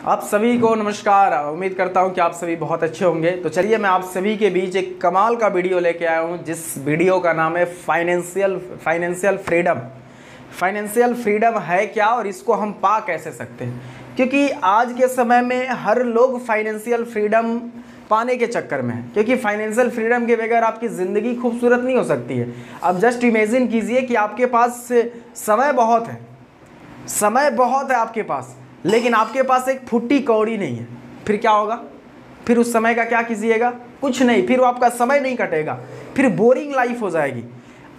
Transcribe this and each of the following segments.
आप सभी को नमस्कार। उम्मीद करता हूं कि आप सभी बहुत अच्छे होंगे। तो चलिए मैं आप सभी के बीच एक कमाल का वीडियो लेके आया हूं, जिस वीडियो का नाम है फाइनेंशियल फ्रीडम। फाइनेंशियल फ्रीडम है क्या और इसको हम पा कैसे सकते हैं, क्योंकि आज के समय में हर लोग फाइनेंशियल फ्रीडम पाने के चक्कर में है, क्योंकि फाइनेंशियल फ्रीडम के बगैर आपकी ज़िंदगी खूबसूरत नहीं हो सकती है। अब जस्ट इमेजिन कीजिए कि आपके पास समय बहुत है आपके पास, लेकिन आपके पास एक फुट्टी कौड़ी नहीं है। फिर क्या होगा? फिर उस समय का क्या कीजिएगा? कुछ नहीं। फिर वो आपका समय नहीं कटेगा, फिर बोरिंग लाइफ हो जाएगी।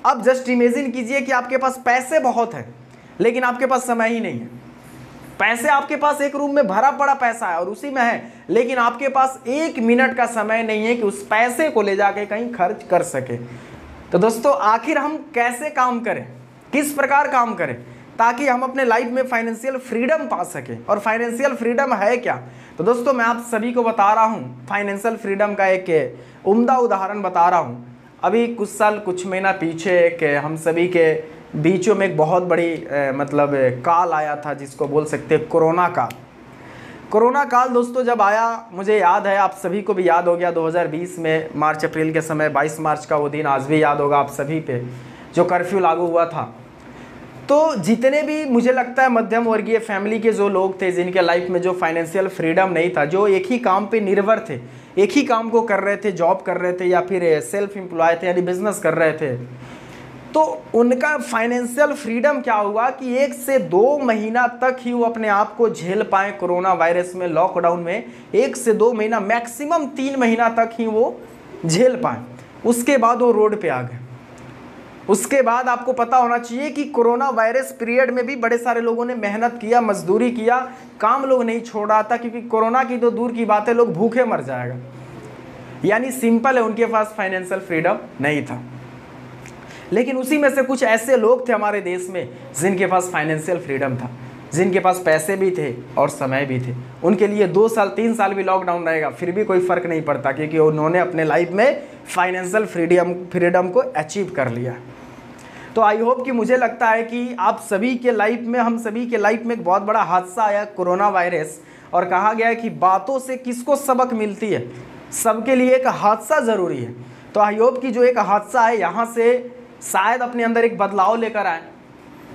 अब जस्ट इमेजिन कीजिए कि आपके पास पैसे बहुत हैं, लेकिन आपके पास समय ही नहीं है। पैसे आपके पास एक रूम में भरा पड़ा पैसा है और उसी में है, लेकिन आपके पास 1 मिनट का समय नहीं है कि उस पैसे को ले जाके कहीं खर्च कर सके। तो दोस्तों, आखिर हम कैसे काम करें, किस प्रकार काम करें ताकि हम अपने लाइफ में फाइनेंशियल फ्रीडम पा सकें? और फाइनेंशियल फ्रीडम है क्या? तो दोस्तों, मैं आप सभी को बता रहा हूं फाइनेंशियल फ्रीडम का एक उम्दा उदाहरण बता रहा हूं। अभी कुछ महीना पीछे एक हम सभी के बीचों में एक बहुत बड़ी काल आया था, जिसको बोल सकते हैं कोरोना काल। दोस्तों, जब आया, मुझे याद है, आप सभी को भी याद हो गया, 2020 में मार्च अप्रैल के समय 22 मार्च का वो दिन आज भी याद होगा आप सभी पे, जो कर्फ्यू लागू हुआ था। तो जितने भी मुझे लगता है मध्यम वर्गीय फैमिली के जो लोग थे, जिनके लाइफ में जो फाइनेंशियल फ्रीडम नहीं था, जो एक ही काम पे निर्भर थे, एक ही काम को कर रहे थे, जॉब कर रहे थे या फिर सेल्फ एम्प्लॉय थे यानी बिजनेस कर रहे थे, तो उनका फाइनेंशियल फ्रीडम क्या हुआ कि 1 से 2 महीना तक ही वो अपने आप को झेल पाए कोरोना वायरस में, लॉकडाउन में। 1 से 2 महीना, मैक्सिमम 3 महीना तक ही वो झेल पाए। उसके बाद वो रोड पे आ गए। उसके बाद आपको पता होना चाहिए कि कोरोना वायरस पीरियड में भी बड़े सारे लोगों ने मेहनत किया, मजदूरी किया, काम लोग नहीं छोड़ रहा था, क्योंकि कोरोना की तो दूर की बात है, लोग भूखे मर जाएगा। यानी सिंपल है, उनके पास फाइनेंशियल फ्रीडम नहीं था। लेकिन उसी में से कुछ ऐसे लोग थे हमारे देश में जिनके पास फाइनेंशियल फ्रीडम था, जिनके पास पैसे भी थे और समय भी थे। उनके लिए 2 साल 3 साल भी लॉकडाउन रहेगा, फिर भी कोई फ़र्क नहीं पड़ता, क्योंकि उन्होंने अपने लाइफ में फाइनेंशियल फ्रीडम को अचीव कर लिया। तो आई होप कि मुझे लगता है कि आप सभी के लाइफ में, हम सभी के लाइफ में एक बहुत बड़ा हादसा आया, कोरोना वायरस, और कहा गया है कि बातों से किसको सबक मिलती है, सबके लिए एक हादसा ज़रूरी है। तो आई होप कि जो एक हादसा है, यहाँ से शायद अपने अंदर एक बदलाव लेकर आए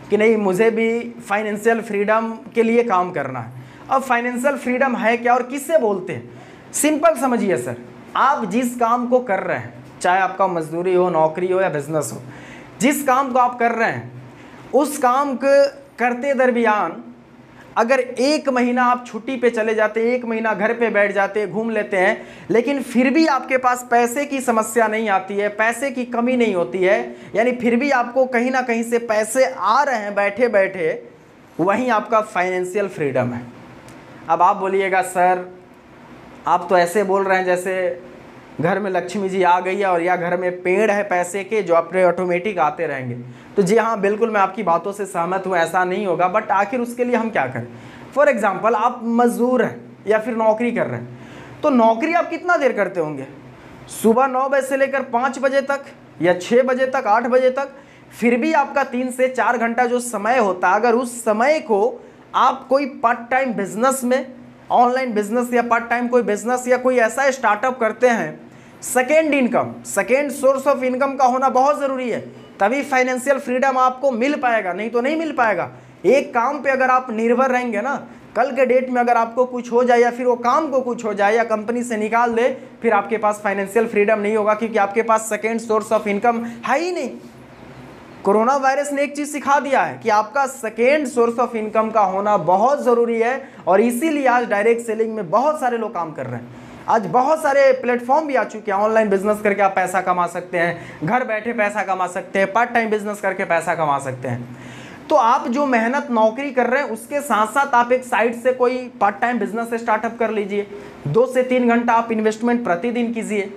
कि नहीं, मुझे भी फाइनेंशियल फ्रीडम के लिए काम करना है। अब फाइनेंशियल फ्रीडम है क्या और किससे बोलते हैं? सिंपल समझिए सर, आप जिस काम को कर रहे हैं, चाहे आपका मजदूरी हो, नौकरी हो या बिजनेस हो, जिस काम को आप कर रहे हैं, उस काम को करते दरमियान अगर 1 महीना आप छुट्टी पे चले जाते, 1 महीना घर पे बैठ जाते, घूम लेते हैं, लेकिन फिर भी आपके पास पैसे की समस्या नहीं आती है, पैसे की कमी नहीं होती है, यानी फिर भी आपको कहीं ना कहीं से पैसे आ रहे हैं बैठे बैठे, वहीं आपका फाइनेंशियल फ्रीडम है। अब आप बोलिएगा, सर आप तो ऐसे बोल रहे हैं जैसे घर में लक्ष्मी जी आ गई है और या घर में पेड़ है पैसे के जो अपने ऑटोमेटिक आते रहेंगे। तो जी हाँ, बिल्कुल मैं आपकी बातों से सहमत हूँ, ऐसा नहीं होगा, बट आखिर उसके लिए हम क्या करें? फॉर एग्जांपल, आप मजदूर हैं या फिर नौकरी कर रहे हैं, तो नौकरी आप कितना देर करते होंगे? सुबह 9 बजे से लेकर 5 बजे तक या 6 बजे तक, 8 बजे तक। फिर भी आपका 3 से 4 घंटा जो समय होता है, अगर उस समय को आप कोई पार्ट टाइम बिजनेस में, ऑनलाइन बिजनेस या पार्ट टाइम कोई बिजनेस या कोई ऐसा स्टार्टअप करते हैं, second income, second source of income का होना बहुत ज़रूरी है, तभी फाइनेंशियल फ्रीडम आपको मिल पाएगा, नहीं तो नहीं मिल पाएगा। एक काम पे अगर आप निर्भर रहेंगे ना, कल के डेट में अगर आपको कुछ हो जाए या फिर वो काम को कुछ हो जाए या कंपनी से निकाल दे, फिर आपके पास फाइनेंशियल फ्रीडम नहीं होगा, क्योंकि आपके पास सेकेंड सोर्स ऑफ इनकम है ही नहीं। कोरोना वायरस ने एक चीज़ सिखा दिया है कि आपका सेकेंड सोर्स ऑफ इनकम का होना बहुत ज़रूरी है, और इसीलिए आज डायरेक्ट सेलिंग में बहुत सारे लोग काम कर रहे हैं। आज बहुत सारे प्लेटफॉर्म भी आ चुके हैं, ऑनलाइन बिजनेस करके आप पैसा कमा सकते हैं, घर बैठे पैसा कमा सकते हैं, पार्ट टाइम बिजनेस करके पैसा कमा सकते हैं। तो आप जो मेहनत नौकरी कर रहे हैं, उसके साथ साथ आप एक साइड से कोई पार्ट टाइम बिजनेस स्टार्टअप कर लीजिए। 2 से 3 घंटा आप इन्वेस्टमेंट प्रतिदिन कीजिए,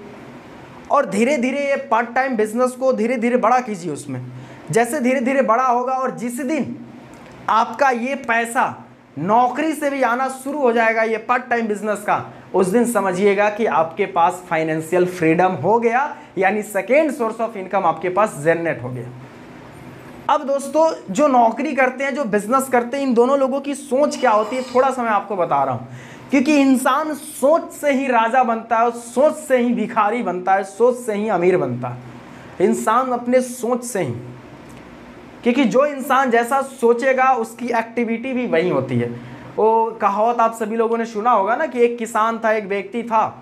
और धीरे धीरे ये पार्ट टाइम बिजनेस को धीरे धीरे बड़ा कीजिए। उसमें जैसे धीरे धीरे बड़ा होगा, और जिस दिन आपका ये पैसा नौकरी से भी आना शुरू हो जाएगा, ये पार्ट टाइम बिजनेस का, उस दिन समझिएगा कि आपके पास फाइनेंशियल फ्रीडम हो गया, यानी सेकेंड सोर्स ऑफ इनकम आपके पास जनरेट हो गया। अब दोस्तों जो नौकरी करते हैं, जो बिजनेस करते हैं, इन दोनों लोगों की सोच क्या होती है थोड़ा सा मैं आपको बता रहा हूं। क्योंकि इंसान सोच से ही राजा बनता है, सोच से ही भिखारी बनता है, सोच से ही अमीर बनता है। इंसान अपने सोच से ही, क्योंकि जो इंसान जैसा सोचेगा उसकी एक्टिविटी भी वही होती है। वो कहावत आप सभी लोगों ने सुना होगा ना कि एक किसान था, एक व्यक्ति था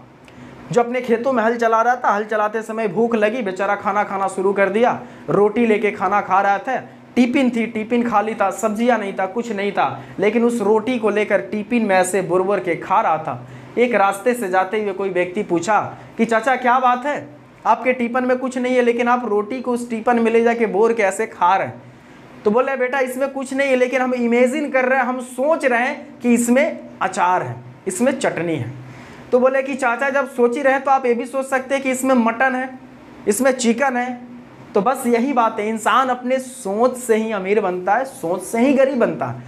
जो अपने खेतों में हल चला रहा था। हल चलाते समय भूख लगी, बेचारा खाना खाना शुरू कर दिया। रोटी लेके खाना खा रहा था, टिफिन थी, टिफिन खाली था, सब्जियां नहीं था, कुछ नहीं था, लेकिन उस रोटी को लेकर टिफिन में ऐसे बुर के खा रहा था। एक रास्ते से जाते हुए कोई व्यक्ति पूछा कि चाचा क्या बात है, आपके टिफिन में कुछ नहीं है लेकिन आप रोटी को उस टिफिन में ले जाके बोर के ऐसे खा रहे हैं। तो बोले बेटा इसमें कुछ नहीं है, लेकिन हम इमेजिन कर रहे हैं, हम सोच रहे हैं कि इसमें अचार है, इसमें चटनी है। तो बोले कि चाचा जब सोच ही रहे तो आप ये भी सोच सकते हैं कि इसमें मटन है, इसमें चिकन है। तो बस यही बात है, इंसान अपने सोच से ही अमीर बनता है, सोच से ही गरीब बनता है।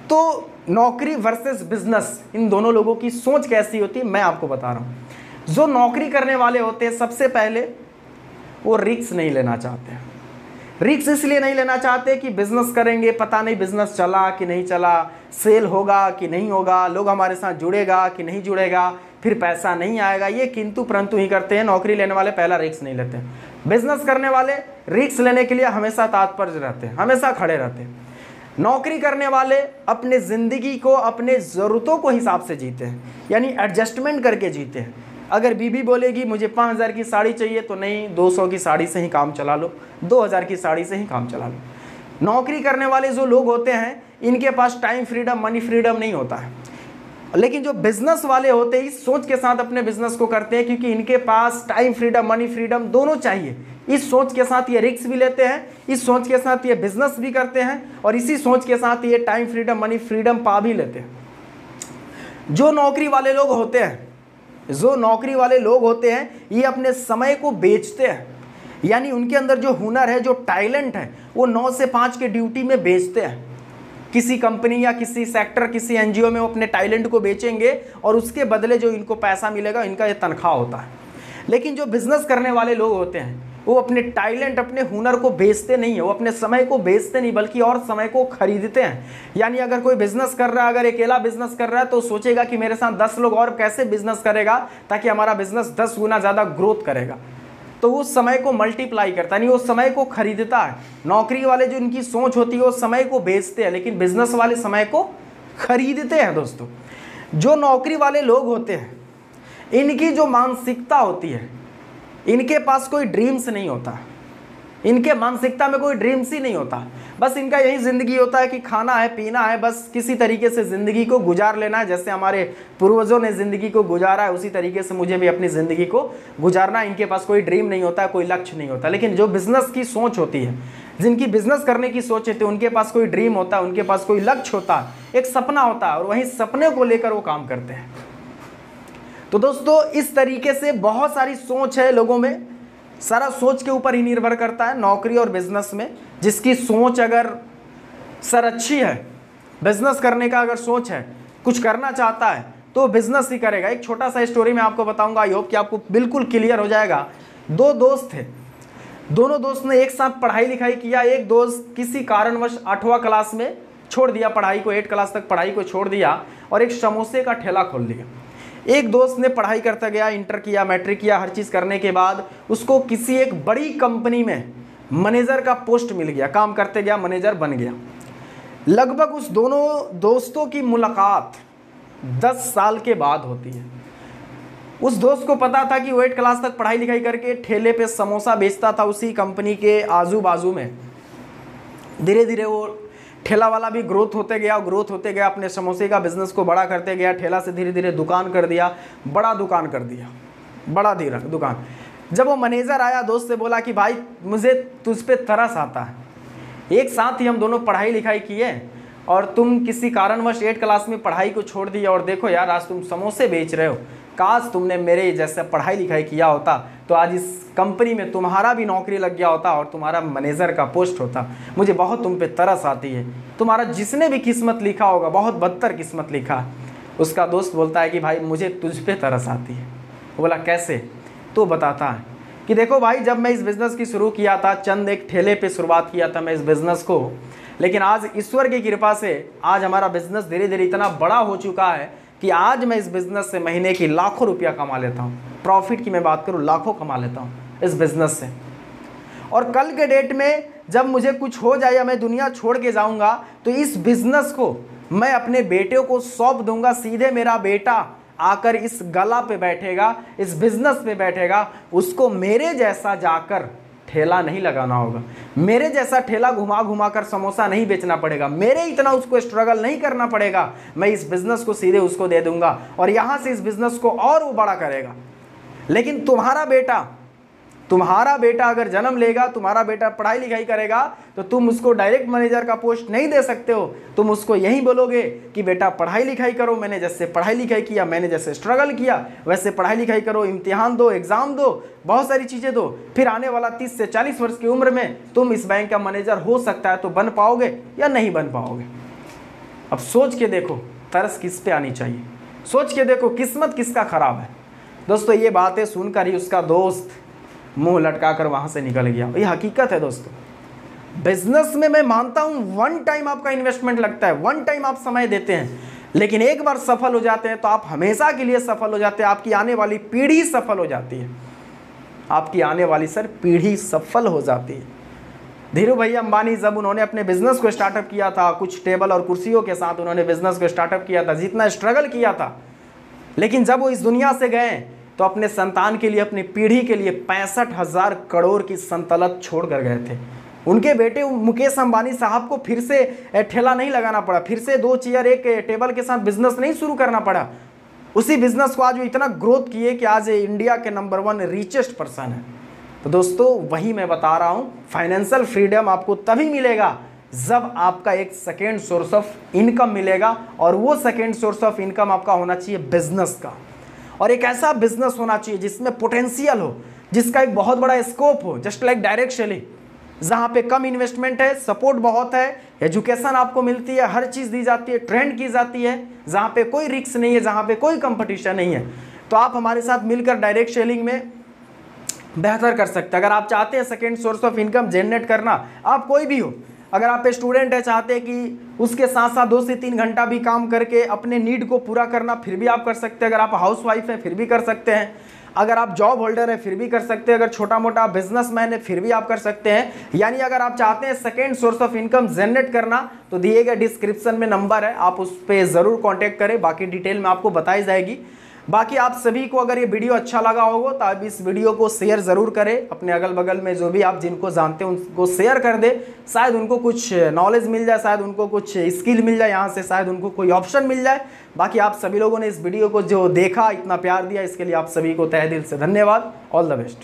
तो नौकरी वर्सेस बिजनेस, इन दोनों लोगों की सोच कैसी होती है मैं आपको बता रहा हूँ। जो नौकरी करने वाले होते हैं सबसे पहले वो रिस्क नहीं लेना चाहते हैं। रिस्क इसलिए नहीं लेना चाहते कि बिजनेस करेंगे, पता नहीं बिजनेस चला कि नहीं चला, सेल होगा कि नहीं होगा, लोग हमारे साथ जुड़ेगा कि नहीं जुड़ेगा, फिर पैसा नहीं आएगा, ये किंतु परंतु ही करते हैं। नौकरी लेने वाले पहला रिस्क नहीं लेते हैं। बिजनेस करने वाले रिस्क लेने के लिए हमेशा तत्पर रहते हैं, हमेशा खड़े रहते हैं। नौकरी करने वाले अपने ज़िंदगी को अपने ज़रूरतों को हिसाब से जीते हैं, यानी एडजस्टमेंट करके जीते हैं। अगर बीबी बोलेगी मुझे 5000 की साड़ी चाहिए तो नहीं, 200 की साड़ी से ही काम चला लो, 2000 की साड़ी से ही काम चला लो। नौकरी करने वाले जो लोग होते हैं इनके पास टाइम फ्रीडम, मनी फ्रीडम नहीं होता है। लेकिन जो बिजनेस वाले होते हैं इस सोच के साथ अपने बिजनेस को करते हैं, क्योंकि इनके पास टाइम फ्रीडम, मनी फ्रीडम दोनों चाहिए। इस सोच के साथ ये रिस्क भी लेते हैं, इस सोच के साथ ये बिजनेस भी करते हैं, और इसी सोच के साथ ये टाइम फ्रीडम, मनी फ्रीडम पा भी लेते हैं। जो नौकरी वाले लोग होते हैं, जो नौकरी वाले लोग होते हैं ये अपने समय को बेचते हैं, यानी उनके अंदर जो हुनर है, जो टैलेंट है, वो 9 से 5 के ड्यूटी में बेचते हैं। किसी कंपनी या किसी सेक्टर, किसी एनजीओ में वो अपने टैलेंट को बेचेंगे और उसके बदले जो इनको पैसा मिलेगा इनका ये तनख्वाह होता है। लेकिन जो बिजनेस करने वाले लोग होते हैं वो अपने टैलेंट, अपने हुनर को बेचते नहीं है, वो अपने समय को बेचते नहीं बल्कि और समय को खरीदते हैं। यानी अगर कोई बिजनेस कर रहा है, अगर अकेला बिजनेस कर रहा है तो सोचेगा कि मेरे साथ 10 लोग और कैसे बिजनेस करेगा ताकि हमारा बिजनेस 10 गुना ज़्यादा ग्रोथ करेगा, तो वो समय को मल्टीप्लाई करता है, नहीं वो समय को खरीदता है। नौकरी वाले जो इनकी सोच होती है वो समय को बेचते हैं, लेकिन बिजनेस वाले समय को खरीदते हैं। दोस्तों जो नौकरी वाले लोग होते हैं इनकी जो मानसिकता होती है, इनके पास कोई ड्रीम्स नहीं होता, इनके मानसिकता में कोई ड्रीम्स ही नहीं होता। बस इनका यही ज़िंदगी होता है कि खाना है, पीना है, बस किसी तरीके से ज़िंदगी को गुजार लेना है। जैसे हमारे पूर्वजों ने ज़िंदगी को गुजारा है उसी तरीके से मुझे भी अपनी ज़िंदगी को गुजारना है। इनके पास कोई ड्रीम नहीं होता, कोई लक्ष्य नहीं होता। लेकिन जो बिज़नेस की सोच होती है, जिनकी बिज़नेस करने की सोच होती है, उनके पास कोई ड्रीम होता है, उनके पास कोई लक्ष्य होता है, एक सपना होता है, और वहीं सपने को लेकर वो काम करते हैं। तो दोस्तों इस तरीके से बहुत सारी सोच है लोगों में, सारा सोच के ऊपर ही निर्भर करता है नौकरी और बिजनेस में। जिसकी सोच अगर सर अच्छी है, बिजनेस करने का अगर सोच है, कुछ करना चाहता है तो बिजनेस ही करेगा। एक छोटा सा स्टोरी मैं आपको बताऊंगा, आई होप कि आपको बिल्कुल क्लियर हो जाएगा। 2 दोस्त थे, दोनों दोस्त ने एक साथ पढ़ाई लिखाई किया। एक दोस्त किसी कारणवश 8वां क्लास में छोड़ दिया पढ़ाई को, 8 क्लास तक पढ़ाई को छोड़ दिया और एक समोसे का ठेला खोल दिया। एक दोस्त ने पढ़ाई करता गया, इंटर किया, मैट्रिक किया, हर चीज़ करने के बाद उसको किसी एक बड़ी कंपनी में मैनेजर का पोस्ट मिल गया, काम करते गया, मैनेजर बन गया। लगभग उस दोनों दोस्तों की मुलाकात 10 साल के बाद होती है। उस दोस्त को पता था कि वो 8 क्लास तक पढ़ाई लिखाई करके ठेले पे समोसा बेचता था उसी कंपनी के आजू बाजू में। धीरे धीरे वो ठेला वाला भी ग्रोथ होते गया, अपने समोसे का बिजनेस को बड़ा करते गया। ठेला से धीरे धीरे दुकान कर दिया, बड़ा दुकान कर दिया, बड़ा धीरे दुकान। जब वो मैनेजर आया, दोस्त से बोला कि भाई मुझे तुझ पे तरस आता है, एक साथ ही हम दोनों पढ़ाई लिखाई किए और तुम किसी कारणवश 8 क्लास में पढ़ाई को छोड़ दिया और देखो यार आज तुम समोसे बेच रहे हो। काश तुमने मेरे जैसे पढ़ाई लिखाई किया होता तो आज इस कंपनी में तुम्हारा भी नौकरी लग गया होता और तुम्हारा मैनेजर का पोस्ट होता। मुझे बहुत तुम पे तरस आती है, तुम्हारा जिसने भी किस्मत लिखा होगा बहुत बदतर किस्मत लिखा। उसका दोस्त बोलता है कि भाई मुझे तुझ पे तरस आती है। वो बोला कैसे? तो बताता है कि देखो भाई, जब मैं इस बिज़नेस की शुरू किया था, चंद एक ठेले पे शुरुआत किया था मैं इस बिज़नेस को, लेकिन आज ईश्वर की कृपा से आज हमारा बिज़नेस धीरे धीरे इतना बड़ा हो चुका है कि आज मैं इस बिज़नेस से महीने की लाखों रुपया कमा लेता हूँ। प्रॉफिट की मैं बात करूँ, लाखों कमा लेता हूँ इस बिज़नेस से। और कल के डेट में जब मुझे कुछ हो जाए या मैं दुनिया छोड़ के जाऊँगा, तो इस बिज़नेस को मैं अपने बेटे को सौंप दूंगा। सीधे मेरा बेटा आकर इस गला पे बैठेगा, इस बिज़नेस पे बैठेगा। उसको मेरे जैसा जाकर ठेला नहीं लगाना होगा, मेरे जैसा ठेला घुमा घुमा कर समोसा नहीं बेचना पड़ेगा, मेरे इतना उसको स्ट्रगल नहीं करना पड़ेगा। मैं इस बिज़नेस को सीधे उसको दे दूंगा और यहाँ से इस बिज़नेस को और वो बड़ा करेगा। लेकिन तुम्हारा बेटा अगर जन्म लेगा, तुम्हारा बेटा पढ़ाई लिखाई करेगा, तो तुम उसको डायरेक्ट मैनेजर का पोस्ट नहीं दे सकते हो। तुम उसको यही बोलोगे कि बेटा पढ़ाई लिखाई करो, मैंने जैसे पढ़ाई लिखाई किया, मैंने जैसे स्ट्रगल किया वैसे पढ़ाई लिखाई करो, इम्तिहान दो, एग्ज़ाम दो, बहुत सारी चीज़ें दो। फिर आने वाला 30 से 40 वर्ष की उम्र में तुम इस बैंक का मैनेजर हो सकता है, तो बन पाओगे या नहीं बन पाओगे। अब सोच के देखो तरस किस पे आनी चाहिए, सोच के देखो किस्मत किसका ख़राब है। दोस्तों ये बातें सुनकर ही उसका दोस्त मुंह लटका कर वहां से निकल गया। ये हकीकत है दोस्तों। बिजनेस में मैं मानता हूं वन टाइम आपका इन्वेस्टमेंट लगता है, वन टाइम आप समय देते हैं, लेकिन एक बार सफल हो जाते हैं तो आप हमेशा के लिए सफल हो जाते हैं। आपकी आने वाली पीढ़ी सफल हो जाती है, आपकी आने वाली पीढ़ी सफल हो जाती है। धीरू भाई अंबानी जब उन्होंने अपने बिजनेस को स्टार्टअप किया था, कुछ टेबल और कुर्सियों के साथ उन्होंने बिजनेस को स्टार्टअप किया था, जितना स्ट्रगल किया था, लेकिन जब वो इस दुनिया से गए तो अपने संतान के लिए, अपनी पीढ़ी के लिए 65,000 करोड़ की संतलत छोड़ कर गए थे। उनके बेटे मुकेश अंबानी साहब को फिर से ठेला नहीं लगाना पड़ा, फिर से 2 चेयर एक टेबल के साथ बिजनेस नहीं शुरू करना पड़ा। उसी बिजनेस को आज वो इतना ग्रोथ किए कि आज इंडिया के नंबर 1 रिचेस्ट पर्सन है। तो दोस्तों वही मैं बता रहा हूँ, फाइनेंशियल फ्रीडम आपको तभी मिलेगा जब आपका एक सेकेंड सोर्स ऑफ इनकम मिलेगा, और वो सेकेंड सोर्स ऑफ इनकम आपका होना चाहिए बिजनेस का। और एक ऐसा बिजनेस होना चाहिए जिसमें पोटेंशियल हो, जिसका एक बहुत बड़ा स्कोप हो, जस्ट लाइक डायरेक्ट सेलिंग, जहाँ पे कम इन्वेस्टमेंट है, सपोर्ट बहुत है, एजुकेशन आपको मिलती है, हर चीज़ दी जाती है, ट्रेंड की जाती है, जहाँ पे कोई रिस्क नहीं है, जहाँ पे कोई कंपटीशन नहीं है। तो आप हमारे साथ मिलकर डायरेक्ट सेलिंग में बेहतर कर सकते हैं। अगर आप चाहते हैं second source of income generate करना, आप कोई भी हो, अगर आप स्टूडेंट है, चाहते हैं कि उसके साथ साथ 2 से 3 घंटा भी काम करके अपने नीड को पूरा करना, फिर भी आप कर सकते हैं। अगर आप हाउसवाइफ है फिर भी कर सकते हैं। अगर आप जॉब होल्डर है फिर भी कर सकते हैं। अगर छोटा मोटा बिजनेसमैन है फिर भी आप कर सकते हैं। यानी अगर आप चाहते हैं second source of income generate करना, तो दिए गए डिस्क्रिप्शन में नंबर है, आप उस पर ज़रूर कॉन्टैक्ट करें, बाकी डिटेल में आपको बताई जाएगी। बाकी आप सभी को अगर ये वीडियो अच्छा लगा होगा तो आप इस वीडियो को शेयर ज़रूर करें, अपने अगल बगल में जो भी आप जिनको जानते हैं उनको शेयर कर दें। शायद उनको कुछ नॉलेज मिल जाए, शायद उनको कुछ स्किल मिल जाए, यहाँ से शायद उनको कोई ऑप्शन मिल जाए। बाकी आप सभी लोगों ने इस वीडियो को जो देखा, इतना प्यार दिया, इसके लिए आप सभी को तहे दिल से धन्यवाद। All the best.